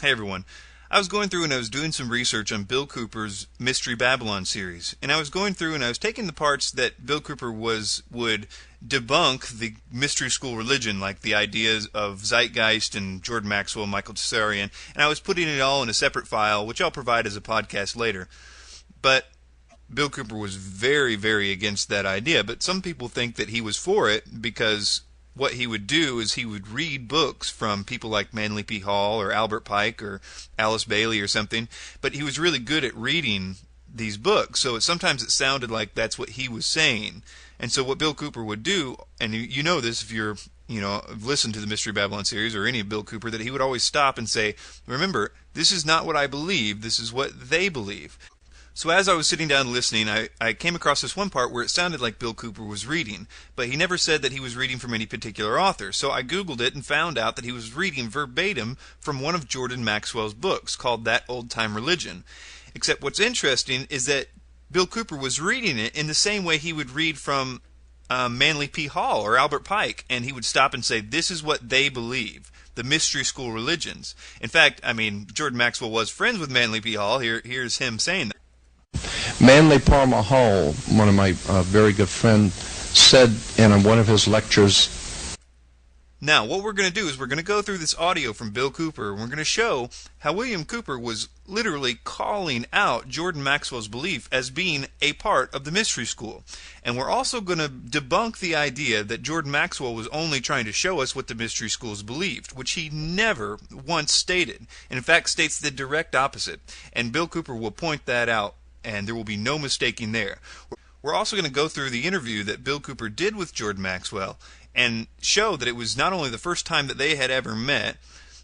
Hey everyone. I was going through and I was doing some research on Bill Cooper's Mystery Babylon series. And I was going through and I was taking the parts that Bill Cooper would debunk the mystery school religion, like the ideas of Zeitgeist and Jordan Maxwell and Michael Tsarian, and I was putting it all in a separate file, which I'll provide as a podcast later. But Bill Cooper was very, very against that idea. But some people think that he was for it because what he would do is he would read books from people like Manly P. Hall or Albert Pike or Alice Bailey or something, but he was really good at reading these books, so sometimes it sounded like that's what he was saying. And so what Bill Cooper would do, and you know this if you're, listened to the Mystery Babylon series or any of Bill Cooper, that he would always stop and say, remember, this is not what I believe, this is what they believe. So as I was sitting down listening, I came across this one part where it sounded like Bill Cooper was reading, but he never said that he was reading from any particular author. So I Googled it and found out that he was reading verbatim from one of Jordan Maxwell's books called That Old Time Religion. Except what's interesting is that Bill Cooper was reading it in the same way he would read from Manly P. Hall or Albert Pike, and he would stop and say, this is what they believe. The mystery school religions. In fact, Jordan Maxwell was friends with Manly P. Hall. Here's him saying that. Manly Palmer Hall, one of my very good friends, said in one of his lectures. Now, what we're going to do is we're going to go through this audio from Bill Cooper, and we're going to show how William Cooper was literally calling out Jordan Maxwell's belief as being a part of the mystery school. And we're also going to debunk the idea that Jordan Maxwell was only trying to show us what the mystery schools believed, which he never once stated, and in fact states the direct opposite. And Bill Cooper will point that out, and there will be no mistaking there. We're also going to go through the interview that Bill Cooper did with Jordan Maxwell and show that it was not only the first time that they had ever met,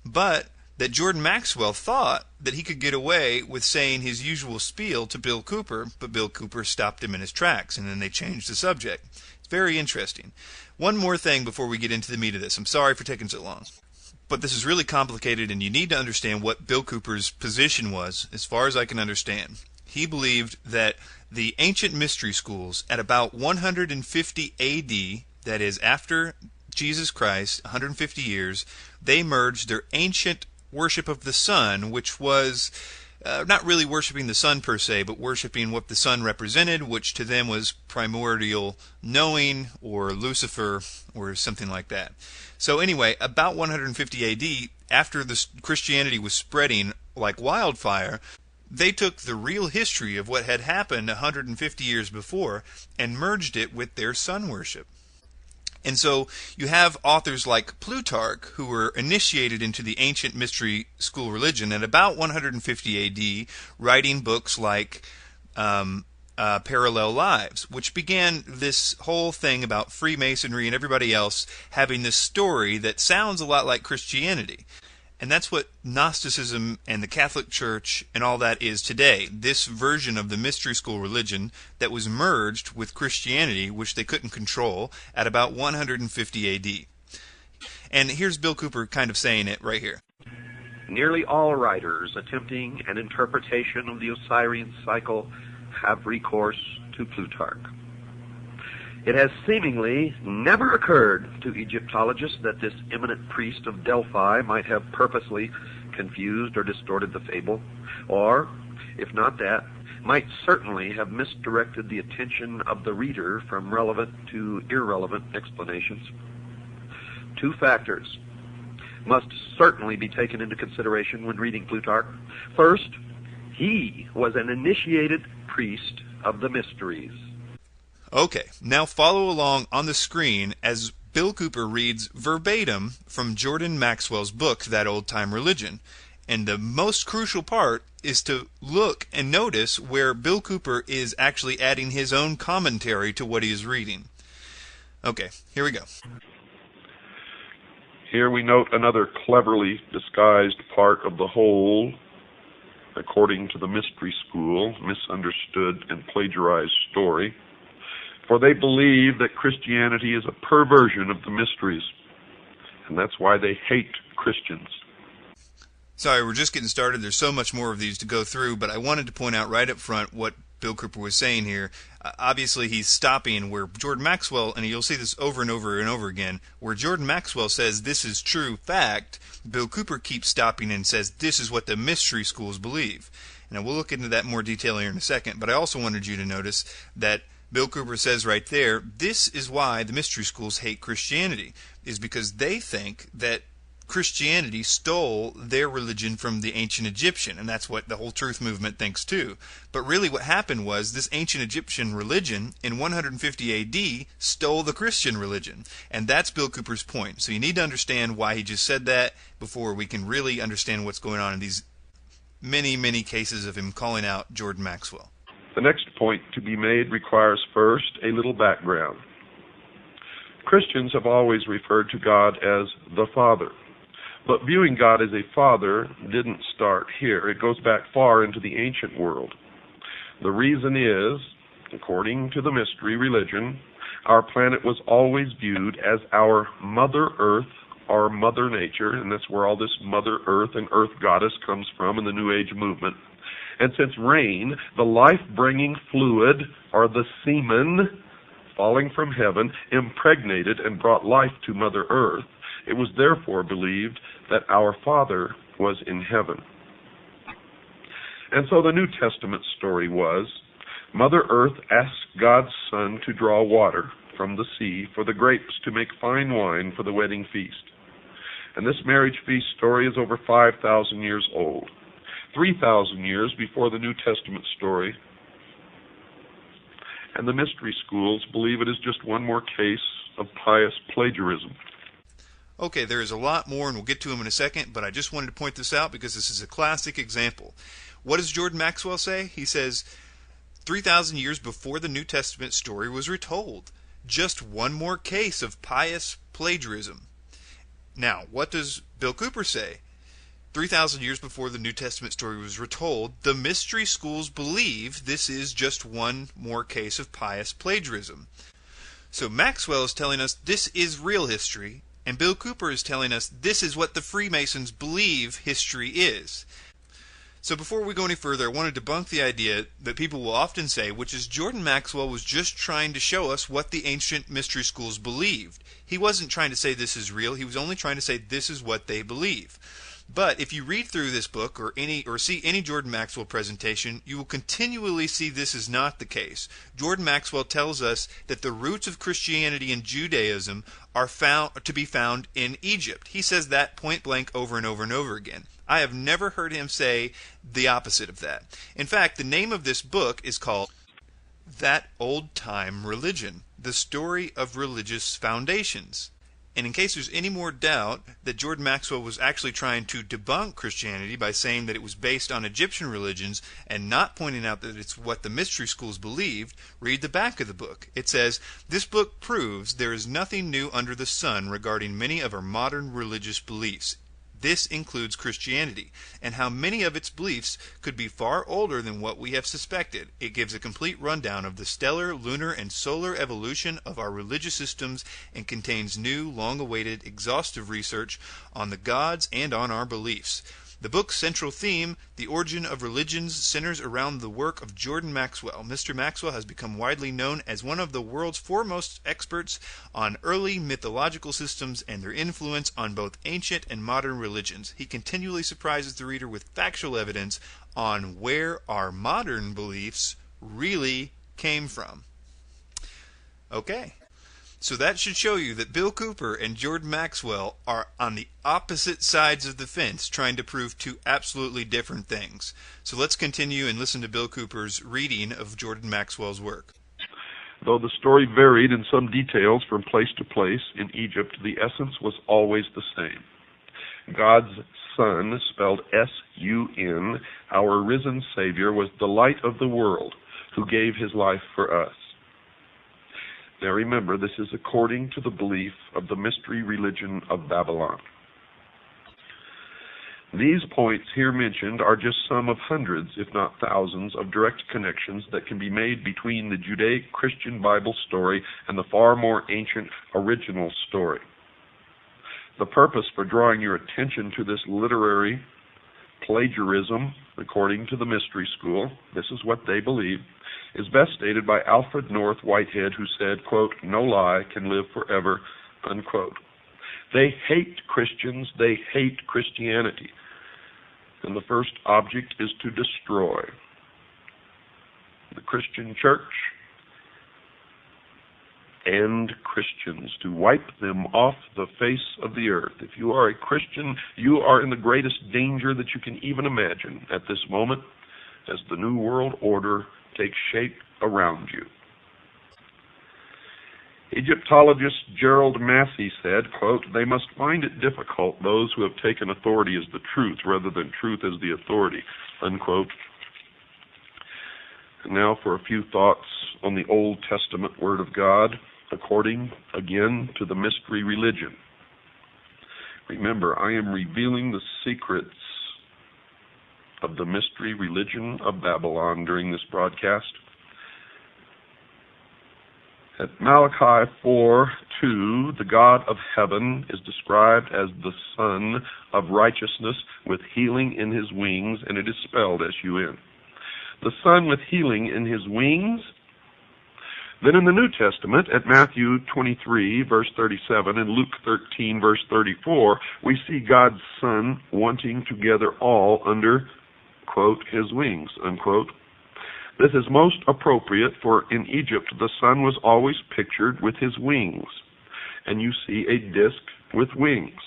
but that Jordan Maxwell thought that he could get away with saying his usual spiel to Bill Cooper, but Bill Cooper stopped him in his tracks, and then they changed the subject. It's very interesting. One more thing before we get into the meat of this. I'm sorry for taking so long. But this is really complicated, and you need to understand what Bill Cooper's position was, as far as I can understand. He believed that the ancient mystery schools at about 150 A.D., that is after Jesus Christ, 150 years, they merged their ancient worship of the sun, which was not really worshiping the sun per se, but worshiping what the sun represented, which to them was primordial knowing or Lucifer or something like that. So anyway, about 150 A.D., after the Christianity was spreading like wildfire, they took the real history of what had happened 150 years before and merged it with their sun worship. And so you have authors like Plutarch who were initiated into the ancient mystery school religion at about 150 A.D., writing books like Parallel Lives, which began this whole thing about Freemasonry and everybody else having this story that sounds a lot like Christianity. And that's what Gnosticism and the Catholic Church and all that is today. This version of the mystery school religion that was merged with Christianity, which they couldn't control, at about 150 A.D. And here's Bill Cooper kind of saying it right here. Nearly all writers attempting an interpretation of the Osirian cycle have recourse to Plutarch. It has seemingly never occurred to Egyptologists that this eminent priest of Delphi might have purposely confused or distorted the fable, or, if not that, might certainly have misdirected the attention of the reader from relevant to irrelevant explanations. Two factors must certainly be taken into consideration when reading Plutarch. First, he was an initiated priest of the mysteries. Okay, now follow along on the screen as Bill Cooper reads verbatim from Jordan Maxwell's book, That Old Time Religion. And the most crucial part is to look and notice where Bill Cooper is actually adding his own commentary to what he is reading. Okay, here we go. Here we note another cleverly disguised part of the whole, according to the mystery school, misunderstood and plagiarized story. For they believe that Christianity is a perversion of the mysteries, and that's why they hate Christians. Sorry, we're just getting started. There's so much more of these to go through, but I wanted to point out right up front what Bill Cooper was saying here. Obviously, he's stopping where Jordan Maxwell, and you'll see this over and over and over again, where Jordan Maxwell says this is true fact, Bill Cooper keeps stopping and says this is what the mystery schools believe. Now, we'll look into that more detail here in a second, but I also wanted you to notice that Bill Cooper says right there, this is why the mystery schools hate Christianity, is because they think that Christianity stole their religion from the ancient Egyptian, and that's what the whole truth movement thinks too. But really what happened was this ancient Egyptian religion in 150 AD stole the Christian religion, and that's Bill Cooper's point. So you need to understand why he just said that before we can really understand what's going on in these many, many cases of him calling out Jordan Maxwell. The next point to be made requires first a little background. Christians have always referred to God as the Father. But viewing God as a father didn't start here. It goes back far into the ancient world. The reason is, according to the mystery religion, our planet was always viewed as our Mother Earth, our Mother Nature, and that's where all this Mother Earth and Earth Goddess comes from in the New Age movement. And since rain, the life-bringing fluid, or the semen, falling from heaven, impregnated and brought life to Mother Earth, it was therefore believed that our Father was in heaven. And so the New Testament story was, Mother Earth asked God's Son to draw water from the sea for the grapes to make fine wine for the wedding feast. And this marriage feast story is over 5,000 years old, 3,000 years before the New Testament story. And the mystery schools believe it is just one more case of pious plagiarism. Okay, there is a lot more, and we'll get to them in a second, but I just wanted to point this out because this is a classic example. What does Jordan Maxwell say? He says, 3,000 years before the New Testament story was retold. Just one more case of pious plagiarism. Now, what does Bill Cooper say? 3,000 years before the New Testament story was retold, the mystery schools believe this is just one more case of pious plagiarism. So Maxwell is telling us this is real history, and Bill Cooper is telling us this is what the Freemasons believe history is. So before we go any further, I want to debunk the idea that people will often say, which is Jordan Maxwell was just trying to show us what the ancient mystery schools believed. He wasn't trying to say this is real, he was only trying to say this is what they believe. But if you read through this book or see any Jordan Maxwell presentation, you will continually see this is not the case. Jordan Maxwell tells us that the roots of Christianity and Judaism are to be found in Egypt. He says that point blank over and over and over again. I have never heard him say the opposite of that. In fact, the name of this book is called That Old Time Religion, The Story of Religious Foundations. And in case there's any more doubt that Jordan Maxwell was actually trying to debunk Christianity by saying that it was based on Egyptian religions and not pointing out that it's what the mystery schools believed, read the back of the book. It says, "This book proves there is nothing new under the sun regarding many of our modern religious beliefs. This includes Christianity, and how many of its beliefs could be far older than what we have suspected. It gives a complete rundown of the stellar, lunar, and solar evolution of our religious systems and contains new, long-awaited, exhaustive research on the gods and on our beliefs. The book's central theme, the origin of religions, centers around the work of Jordan Maxwell. Mr. Maxwell has become widely known as one of the world's foremost experts on early mythological systems and their influence on both ancient and modern religions. He continually surprises the reader with factual evidence on where our modern beliefs really came from." Okay. So that should show you that Bill Cooper and Jordan Maxwell are on the opposite sides of the fence trying to prove two absolutely different things. So let's continue and listen to Bill Cooper's reading of Jordan Maxwell's work. Though the story varied in some details from place to place in Egypt, the essence was always the same. God's Son, spelled S-U-N, our risen Savior, was the light of the world, who gave his life for us. Now remember, this is according to the belief of the mystery religion of Babylon. These points here mentioned are just some of hundreds, if not thousands, of direct connections that can be made between the Judaic-Christian Bible story and the far more ancient original story. The purpose for drawing your attention to this literary plagiarism, according to the mystery school, this is what they believe, is best stated by Alfred North Whitehead, who said, quote, "No lie can live forever," unquote. They hate Christians. They hate Christianity. And the first object is to destroy the Christian church and Christians, to wipe them off the face of the earth. If you are a Christian, you are in the greatest danger that you can even imagine at this moment as the New World Order takes shape around you. Egyptologist Gerald Massey said, quote, "They must find it difficult, those who have taken authority as the truth rather than truth as the authority," unquote. And now for a few thoughts on the Old Testament Word of God, according, again, to the mystery religion. Remember, I am revealing the secrets of the mystery religion of Babylon during this broadcast. At Malachi 4:2, the God of heaven is described as the Son of righteousness with healing in his wings, and it is spelled S-U-N. The Son with healing in his wings. Then in the New Testament, at Matthew 23, verse 37, and Luke 13, verse 34, we see God's Son wanting to gather all under, quote, his wings, unquote. This is most appropriate, for in Egypt the Son was always pictured with his wings, and you see a disc with wings.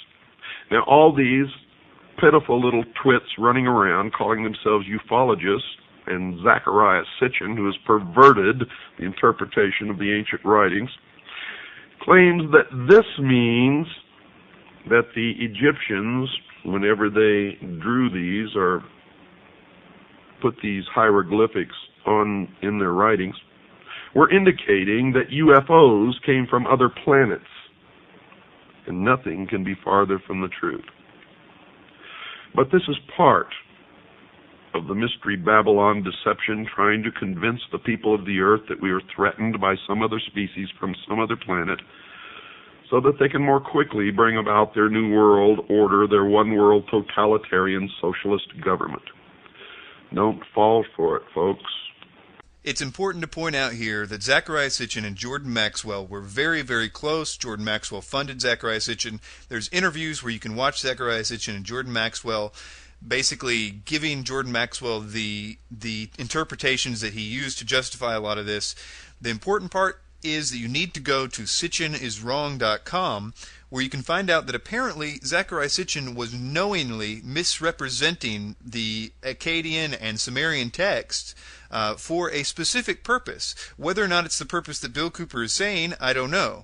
Now all these pitiful little twits running around calling themselves ufologists, and Zachariah Sitchin, who has perverted the interpretation of the ancient writings, claims that this means that the Egyptians, whenever they drew these or put these hieroglyphics on in their writings, were indicating that UFOs came from other planets, and nothing can be farther from the truth. But this is part of the mystery Babylon deception, trying to convince the people of the earth that we are threatened by some other species from some other planet, so that they can more quickly bring about their new world order, their one world totalitarian socialist government. Don't fall for it, folks. It's important to point out here that Zachariah Sitchin and Jordan Maxwell were very, very close. Jordan Maxwell funded Zachariah Sitchin. There's interviews where you can watch Zachariah Sitchin and Jordan Maxwell basically giving Jordan Maxwell the interpretations that he used to justify a lot of this. The important part is that you need to go to sitchiniswrong.com, where you can find out that apparently Zachariah Sitchin was knowingly misrepresenting the Akkadian and Sumerian texts for a specific purpose. Whether or not it's the purpose that Bill Cooper is saying, I don't know.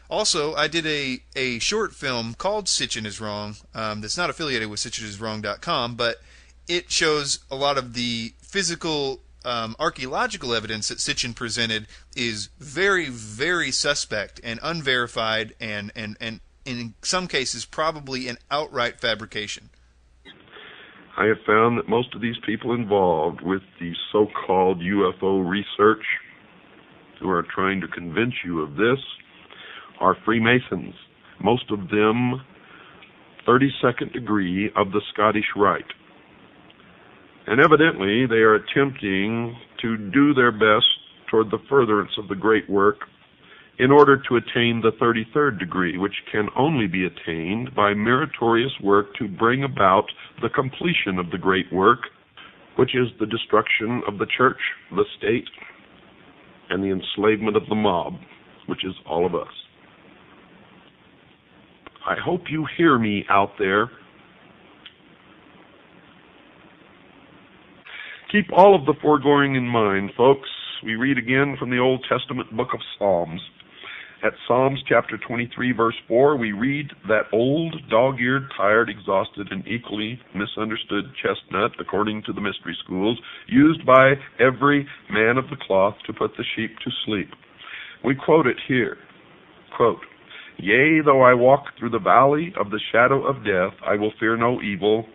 Also, I did a short film called Sitchin is Wrong that's not affiliated with sitchiniswrong.com, but it shows a lot of the physical archaeological evidence that Sitchin presented is very, very suspect and unverified, and in some cases probably an outright fabrication. I have found that most of these people involved with the so-called UFO research who are trying to convince you of this are Freemasons, most of them 32nd degree of the Scottish Rite. And evidently they are attempting to do their best toward the furtherance of the great work in order to attain the 33rd degree, which can only be attained by meritorious work to bring about the completion of the great work, which is the destruction of the church, the state, and the enslavement of the mob, which is all of us. I hope you hear me out there. Keep all of the foregoing in mind, folks. We read again from the Old Testament book of Psalms. At Psalms chapter 23, verse 4, we read that old, dog-eared, tired, exhausted, and equally misunderstood chestnut, according to the mystery schools, used by every man of the cloth to put the sheep to sleep. We quote it here, quote, "Yea, though I walk through the valley of the shadow of death, I will fear no evil."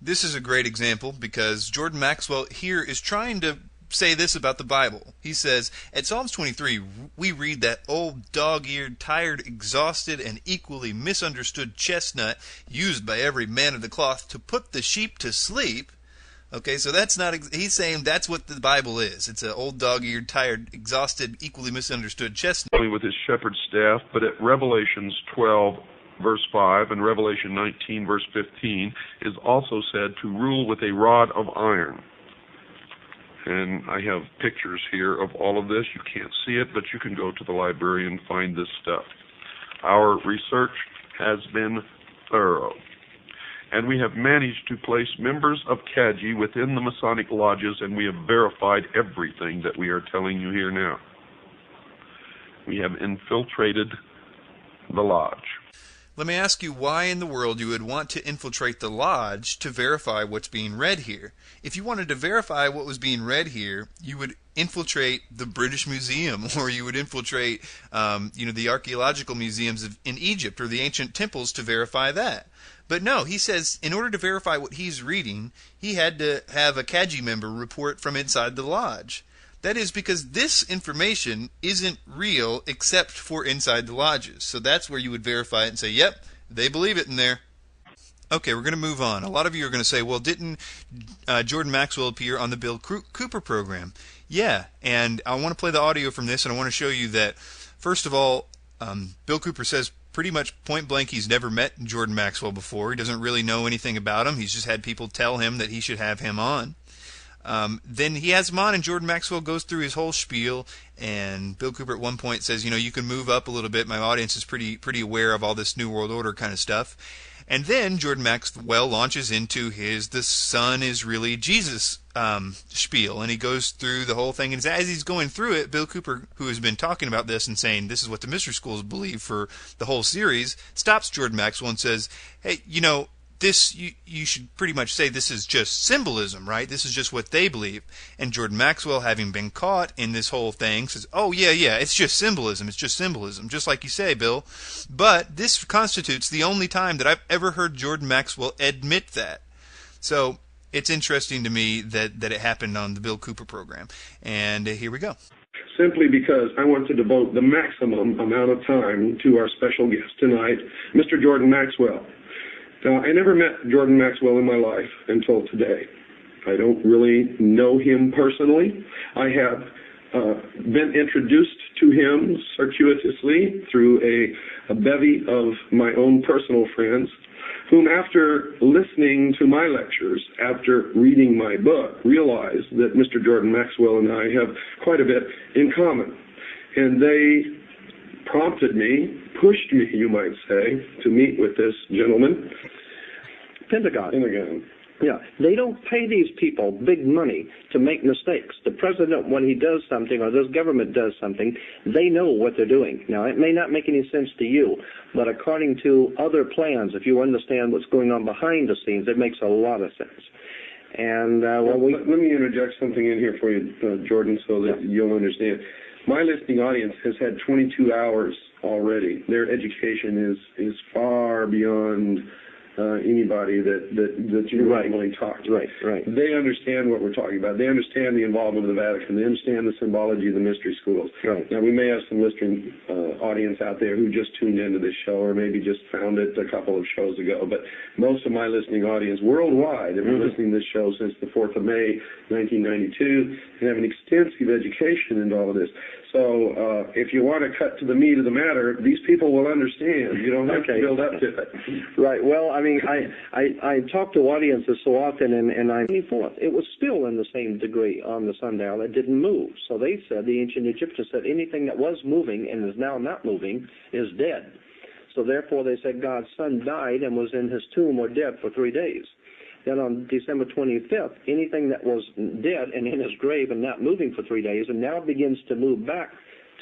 This is a great example because Jordan Maxwell here is trying to say this about the Bible. He says, at Psalms 23, we read that old, dog-eared, tired, exhausted, and equally misunderstood chestnut used by every man of the cloth to put the sheep to sleep. Okay, so that's not. He's saying that's what the Bible is. It's an old dog-eared, tired, exhausted, equally misunderstood chestnut. Only with his shepherd staff, but at Revelations 12, verse 5, and Revelation 19, verse 15, is also said to rule with a rod of iron. And I have pictures here of all of this. You can't see it, but you can go to the library and find this stuff. Our research has been thorough, and we have managed to place members of CAGI within the Masonic lodges, and we have verified everything that we are telling you here now. We have infiltrated the lodge. Let me ask you why in the world you would want to infiltrate the lodge to verify what's being read here. If you wanted to verify what was being read here, you would infiltrate the British Museum, or you would infiltrate the archaeological museums in Egypt or the ancient temples to verify that. But no, he says in order to verify what he's reading, he had to have a CAGI member report from inside the lodge. That is because this information isn't real except for inside the lodges. So that's where you would verify it and say, yep, they believe it in there. Okay, we're going to move on. A lot of you are going to say, well, didn't Jordan Maxwell appear on the Bill Cooper program? Yeah, and I want to play the audio from this, and I want to show you that, first of all, Bill Cooper says pretty much point blank he's never met Jordan Maxwell before. He doesn't really know anything about him. He's just had people tell him that he should have him on. Then he has him on, and Jordan Maxwell goes through his whole spiel, and Bill Cooper at one point says, you can move up a little bit. My audience is pretty aware of all this New World Order kind of stuff. And then Jordan Maxwell launches into the Son is really Jesus spiel, and he goes through the whole thing. And as he's going through it, Bill Cooper, who has been talking about this and saying this is what the mystery schools believe for the whole series, stops Jordan Maxwell and says, hey, this you should pretty much say this is just symbolism, right? This is just what they believe. And Jordan Maxwell, having been caught in this whole thing, says, oh, yeah, it's just symbolism. It's just symbolism, just like you say, Bill. But this constitutes the only time that I've ever heard Jordan Maxwell admit that. So it's interesting to me that it happened on the Bill Cooper program. And here we go. Simply because I want to devote the maximum amount of time to our special guest tonight, Mr. Jordan Maxwell. Now, I never met Jordan Maxwell in my life until today. I don't really know him personally. I have been introduced to him circuitously through a bevy of my own personal friends, whom after listening to my lectures, after reading my book, realized that Mr. Jordan Maxwell and I have quite a bit in common. And they prompted me, pushed me, you might say, to meet with this gentleman. Pentagon. Yeah, they don't pay these people big money to make mistakes. The president, when he does something, or this government does something, they know what they're doing. Now, it may not make any sense to you, but according to other plans, if you understand what's going on behind the scenes, it makes a lot of sense. And let me interject something in here for you, Jordan, so that you'll understand. My listening audience has had 22 hours already. Their education is far beyond anybody that you normally talk to. Right. They understand what we're talking about. They understand the involvement of the Vatican. They understand the symbology of the mystery schools. Right. Now, we may have some listening audience out there who just tuned into this show or maybe just found it a couple of shows ago, but most of my listening audience worldwide have been listening to this show since the 4th of May, 1992, and have an extensive education into all of this. So if you want to cut to the meat of the matter, these people will understand. You don't have to build up to it. Right. Well, I mean, I talk to audiences so often, and I'm 24th. It was still in the same degree on the sundial. It didn't move. So they said, the ancient Egyptians said, anything that was moving and is now not moving is dead. So therefore, they said God's son died and was in his tomb or dead for 3 days. Then on December 25th, anything that was dead and in his grave and not moving for 3 days and now begins to move back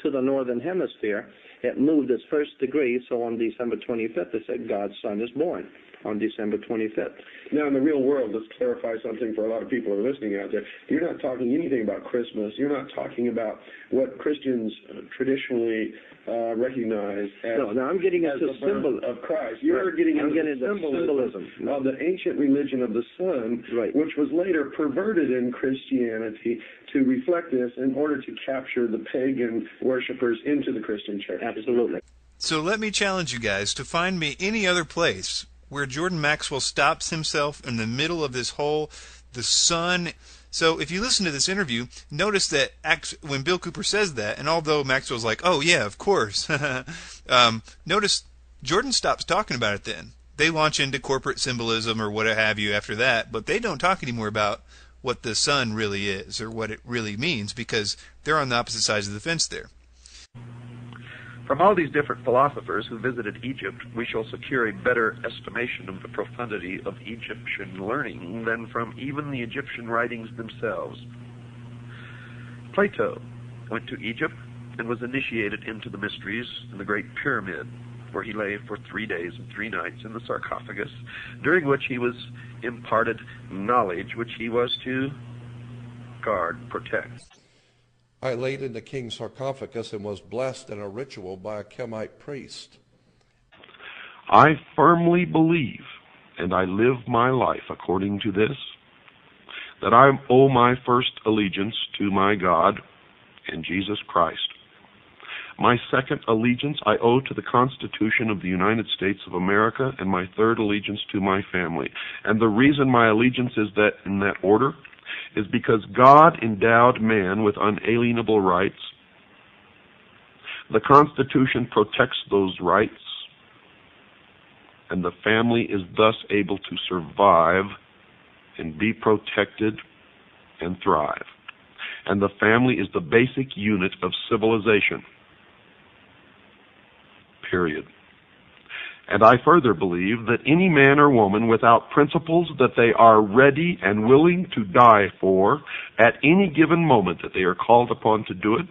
to the northern hemisphere, it moved its first degree. So on December 25th, they said God's son is born on December 25th. Now, in the real world, let's clarify something for a lot of people who are listening out there. You're not talking anything about Christmas. You're not talking about what Christians traditionally recognize as, I'm getting into the birth of Christ. You're getting into symbolism of the ancient religion of the Son, which was later perverted in Christianity to reflect this in order to capture the pagan worshipers into the Christian church. Absolutely. So let me challenge you guys to find me any other place where Jordan Maxwell stops himself in the middle of this the sun. So if you listen to this interview, notice that when Bill Cooper says that, and although Maxwell's like, oh yeah, of course, notice Jordan stops talking about it then. They launch into corporate symbolism or what have you after that, but they don't talk anymore about what the sun really is or what it really means, because they're on the opposite sides of the fence there. From all these different philosophers who visited Egypt, we shall secure a better estimation of the profundity of Egyptian learning than from even the Egyptian writings themselves. Plato went to Egypt and was initiated into the mysteries in the Great Pyramid, where he lay for 3 days and 3 nights in the sarcophagus, during which he was imparted knowledge which he was to guard, protect. I laid in the king's sarcophagus and was blessed in a ritual by a Kemite priest. I firmly believe, and I live my life according to this, that I owe my first allegiance to my God and Jesus Christ. My second allegiance I owe to the Constitution of the United States of America, and my third allegiance to my family. And the reason my allegiance is that in that order is because God endowed man with unalienable rights. The Constitution protects those rights, and the family is thus able to survive and be protected and thrive. And the family is the basic unit of civilization. Period. And I further believe that any man or woman without principles that they are ready and willing to die for at any given moment that they are called upon to do it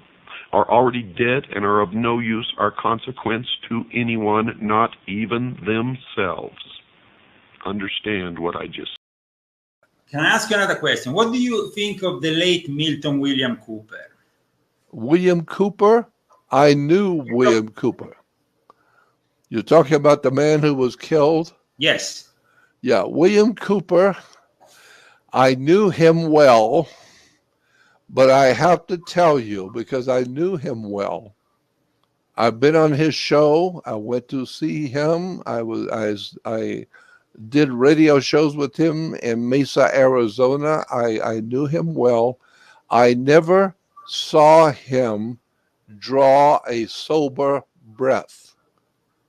are already dead and are of no use or consequence to anyone, not even themselves. Understand what I just said. Can I ask you another question? What do you think of the late Milton William Cooper? William Cooper? I knew William Cooper. You're talking about the man who was killed? Yes. Yeah, William Cooper, I knew him well, but I have to tell you, because I knew him well, I've been on his show. I went to see him. I did radio shows with him in Mesa, Arizona. I knew him well. I never saw him draw a sober breath.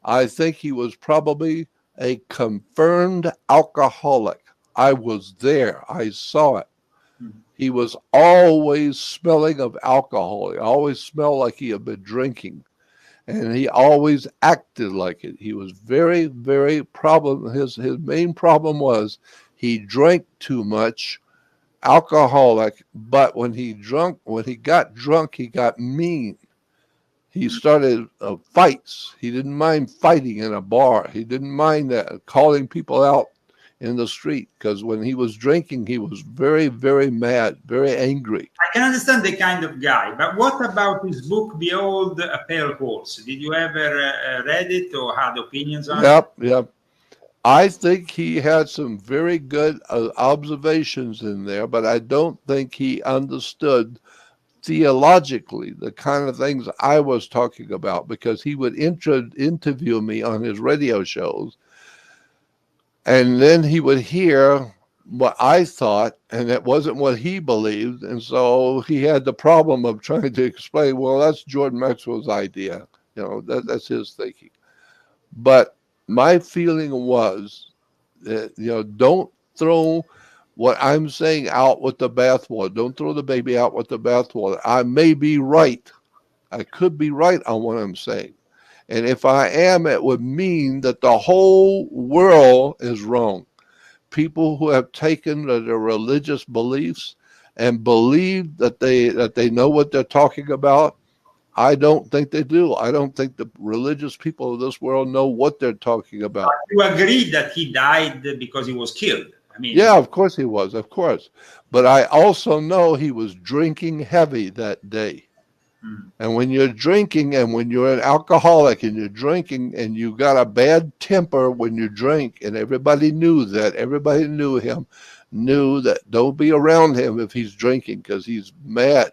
I think he was probably a confirmed alcoholic. I was there. I saw it. He was always smelling of alcohol. He always smelled like he had been drinking. And he always acted like it. He was very, very his main problem was he drank too much, alcoholic, but when he got drunk, he got mean. He started fights. He didn't mind fighting in a bar. He didn't mind calling people out in the street, because when he was drinking, he was very, very mad, very angry. I can understand the kind of guy, but what about his book, Behold a Pale Horse? Did you ever read it or had opinions on it? Yep. I think he had some very good observations in there, but I don't think he understood theologically the kind of things I was talking about, because he would interview me on his radio shows, and then he would hear what I thought, and it wasn't what he believed, and so he had the problem of trying to explain, well, that's Jordan Maxwell's idea, that's his thinking. But my feeling was that, don't throw what I'm saying out with the bathwater. Don't throw the baby out with the bathwater. I may be right. I could be right on what I'm saying. And if I am, it would mean that the whole world is wrong. People who have taken their religious beliefs and believe that they know what they're talking about, I don't think they do. I don't think the religious people of this world know what they're talking about. You agree that he died because he was killed? Yeah, of course he was, of course. But I also know he was drinking heavy that day. And when you're drinking, and when you're an alcoholic and you're drinking and you got a bad temper when you drink, and everybody knew that, everybody knew that don't be around him if he's drinking, because he's mad.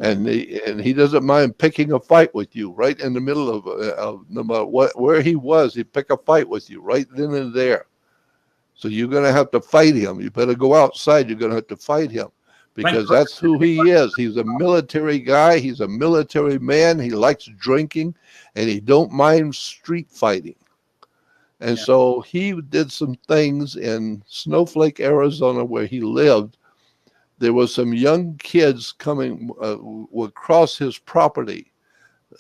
And he doesn't mind picking a fight with you right in the middle of no matter where he was, he'd pick a fight with you right then and there. So you're going to have to fight him. You better go outside. You're going to have to fight him because that's who he is. He's a military guy. He's a military man. He likes drinking, and he don't mind street fighting. And so he did some things in Snowflake, Arizona, where he lived. There were some young kids coming across his property.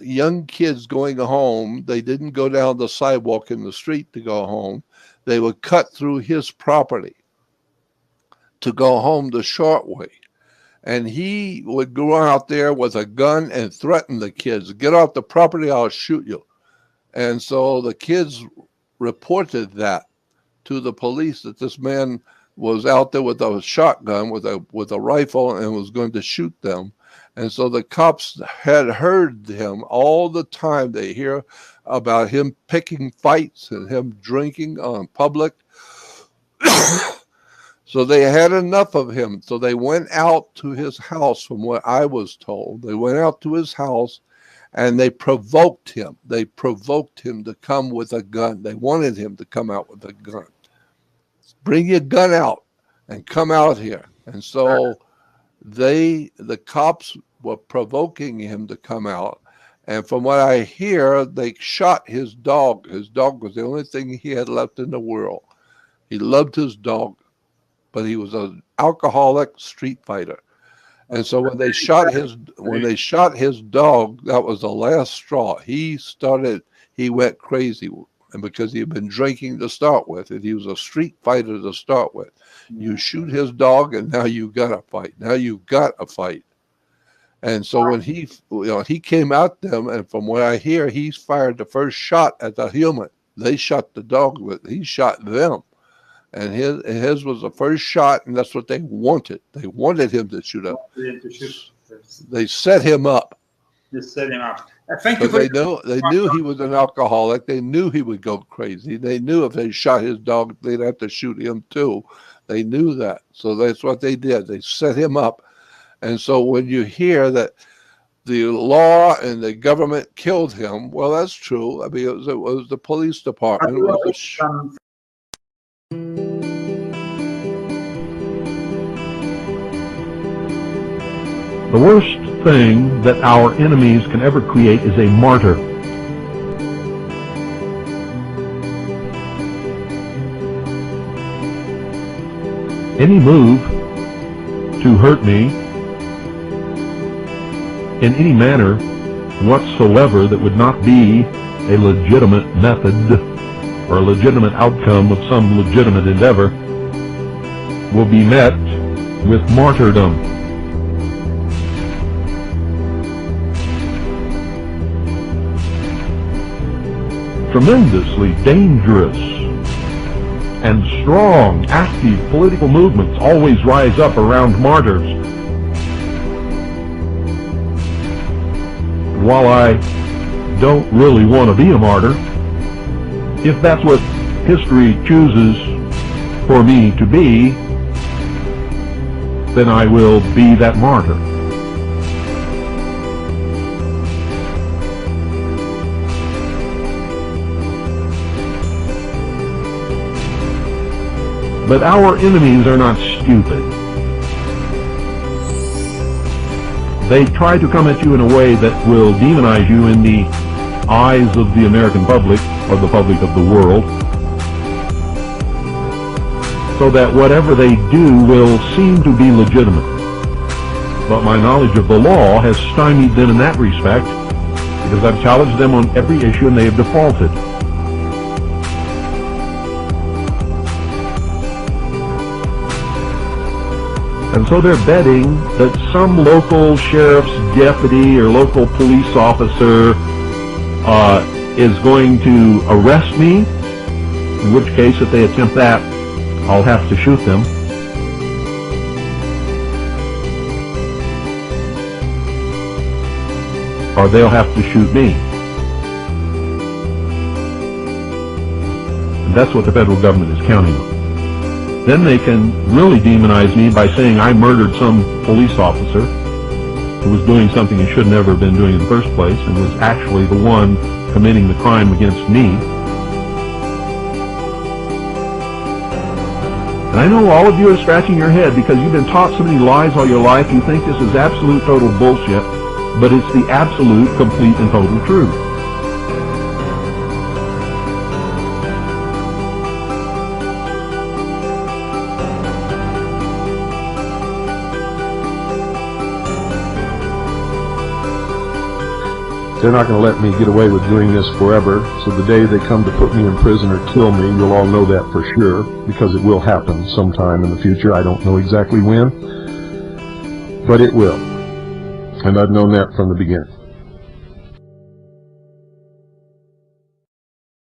Young kids going home. They didn't go down the sidewalk in the street to go home. They would cut through his property to go home the short way. And he would go out there with a gun and threaten the kids, get off the property, I'll shoot you. And so the kids reported that to the police, that this man was out there with a shotgun, with a rifle, and was going to shoot them. And so the cops had heard him all the time. They hear about him picking fights and him drinking on public. So they had enough of him. So they went out to his house, from what I was told. They went out to his house and they provoked him. They provoked him to come with a gun. They wanted him to come out with a gun. Bring your gun out and come out here. And so the cops were provoking him to come out. And from what I hear, they shot his dog. His dog was the only thing he had left in the world. He loved his dog, but he was an alcoholic street fighter. And so when they shot his dog, that was the last straw. He went crazy, and because he had been drinking to start with, and he was a street fighter to start with. You shoot his dog, and now you got a fight. Now you've got a fight. And so when he came at them, and from what I hear, he fired the first shot at the human. They shot the dog, but he shot them. And his was the first shot, and that's what they wanted. They wanted him to shoot up. They set him up. They set him up. Thank you. They knew he was an alcoholic. They knew he would go crazy. They knew if they shot his dog, they'd have to shoot him too. They knew that. So that's what they did. They set him up. And so when you hear that the law and the government killed him, well, that's true. I mean, it was the police department. The worst thing that our enemies can ever create is a martyr. Any move to hurt me in any manner whatsoever that would not be a legitimate method or a legitimate outcome of some legitimate endeavor will be met with martyrdom. Tremendously dangerous and strong, active political movements always rise up around martyrs. While I don't really want to be a martyr, if that's what history chooses for me to be, then I will be that martyr. But our enemies are not stupid. They try to come at you in a way that will demonize you in the eyes of the American public, or the public of the world, so that whatever they do will seem to be legitimate. But my knowledge of the law has stymied them in that respect, because I've challenged them on every issue and they have defaulted. And so they're betting that some local sheriff's deputy or local police officer is going to arrest me, in which case, if they attempt that, I'll have to shoot them. Or they'll have to shoot me. And that's what the federal government is counting on. Then they can really demonize me by saying I murdered some police officer who was doing something he should never have been doing in the first place and was actually the one committing the crime against me. I know all of you are scratching your head because you've been taught so many lies all your life. You think this is absolute total bullshit, but it's the absolute, complete, and total truth. They're not going to let me get away with doing this forever, so the day they come to put me in prison or kill me, you'll all know that for sure, because it will happen sometime in the future. I don't know exactly when, but it will. And I've known that from the beginning.